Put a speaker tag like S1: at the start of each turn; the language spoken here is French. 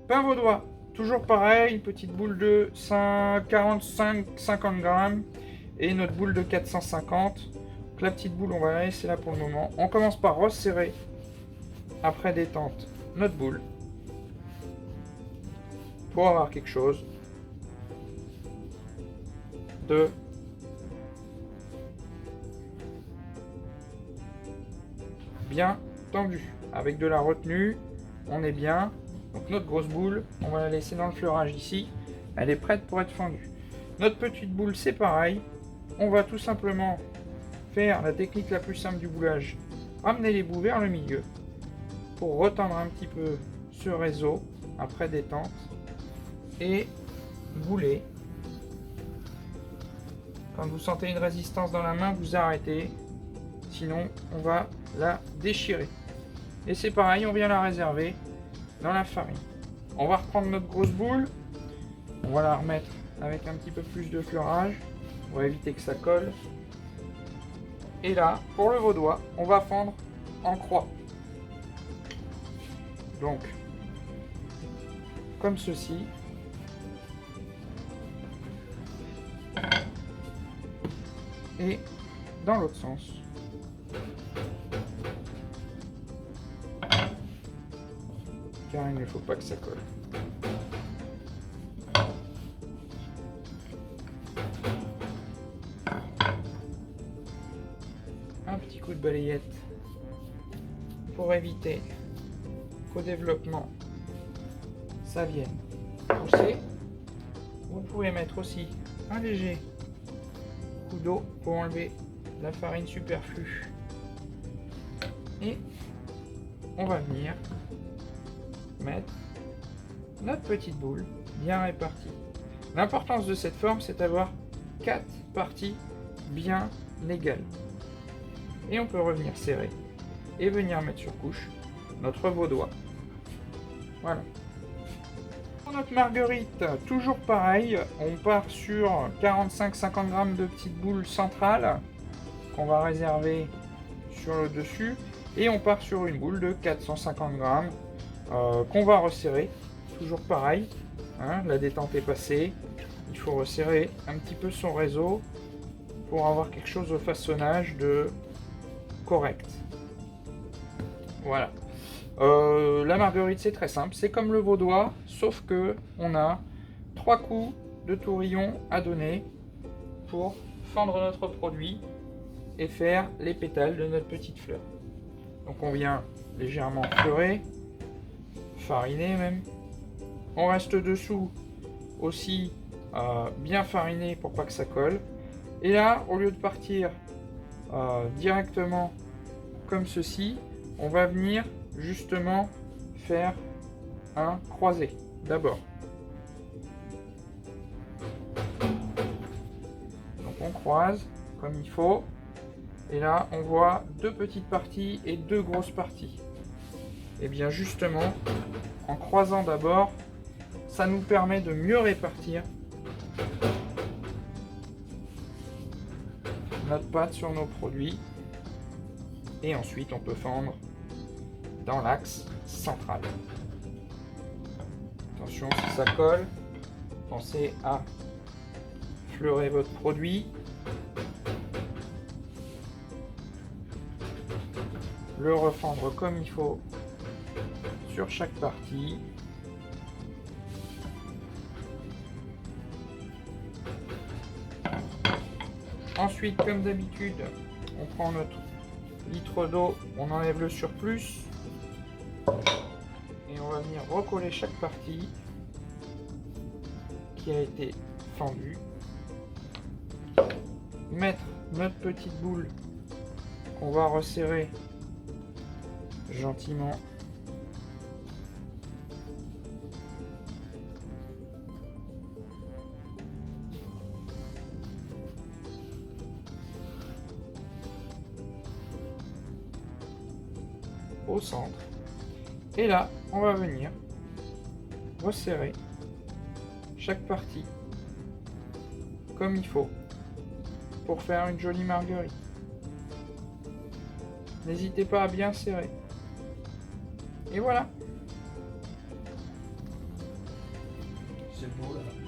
S1: Pain vaudois, toujours pareil, petite boule de 45-50 grammes et notre boule de 450. Donc la petite boule, on va la laisser là pour le moment. On commence par resserrer, après détente, notre boule pour avoir quelque chose de bien tendu. Avec de la retenue, on est bien. Donc notre grosse boule, on va la laisser dans le fleurage ici. Elle est prête pour être fendue. Notre petite boule, c'est pareil. On va tout simplement faire la technique la plus simple du boulage. Ramener les bouts vers le milieu pour retendre un petit peu ce réseau après détente et bouler. Quand vous sentez une résistance dans la main, vous arrêtez. Sinon, on va la déchirer. Et c'est pareil, on vient la réserver dans la farine. On va reprendre notre grosse boule. On va la remettre avec un petit peu plus de fleurage. On va éviter que ça colle. Et là, pour le vaudois, on va fendre en croix. Donc, comme ceci. Et dans l'autre sens. Car il ne faut pas que ça colle. Un petit coup de balayette pour éviter qu'au développement ça vienne pousser. Vous pouvez mettre aussi un léger coup d'eau pour enlever la farine superflue. Et on va venir mettre notre petite boule bien répartie. L'importance de cette forme, c'est d'avoir 4 parties bien égales. Et on peut revenir serrer et venir mettre sur couche notre vaudois. Voilà. Pour notre marguerite, toujours pareil, on part sur 45-50 grammes de petites boules centrales qu'on va réserver sur le dessus et on part sur une boule de 450 grammes qu'on va resserrer, toujours pareil, hein, la détente est passée, il faut resserrer un petit peu son réseau pour avoir quelque chose au façonnage de correct. Voilà. La marguerite, c'est très simple, c'est comme le vaudois, sauf que on a 3 coups de tourillon à donner pour fendre notre produit et faire les pétales de notre petite fleur. Donc on vient légèrement fleurer, fariner même. On reste dessous aussi bien fariné pour pas que ça colle. Et là, au lieu de partir directement comme ceci, on va venir justement faire un croisé d'abord. Donc on croise comme il faut. Et là, on voit 2 petites parties et 2 grosses parties. Et bien justement, en croisant d'abord, ça nous permet de mieux répartir notre pâte sur nos produits. Et ensuite, on peut fendre dans l'axe central. Attention, si ça colle, pensez à fleurer votre produit. Le refendre comme il faut sur chaque partie. Ensuite, comme d'habitude, on prend notre litre d'eau, on enlève le surplus et on va venir recoller chaque partie qui a été fendue. Mettre notre petite boule qu'on va resserrer gentiment. Au centre. Et là, on va venir resserrer chaque partie comme il faut pour faire une jolie marguerite. N'hésitez pas à bien serrer. Et voilà.
S2: c'est beau là.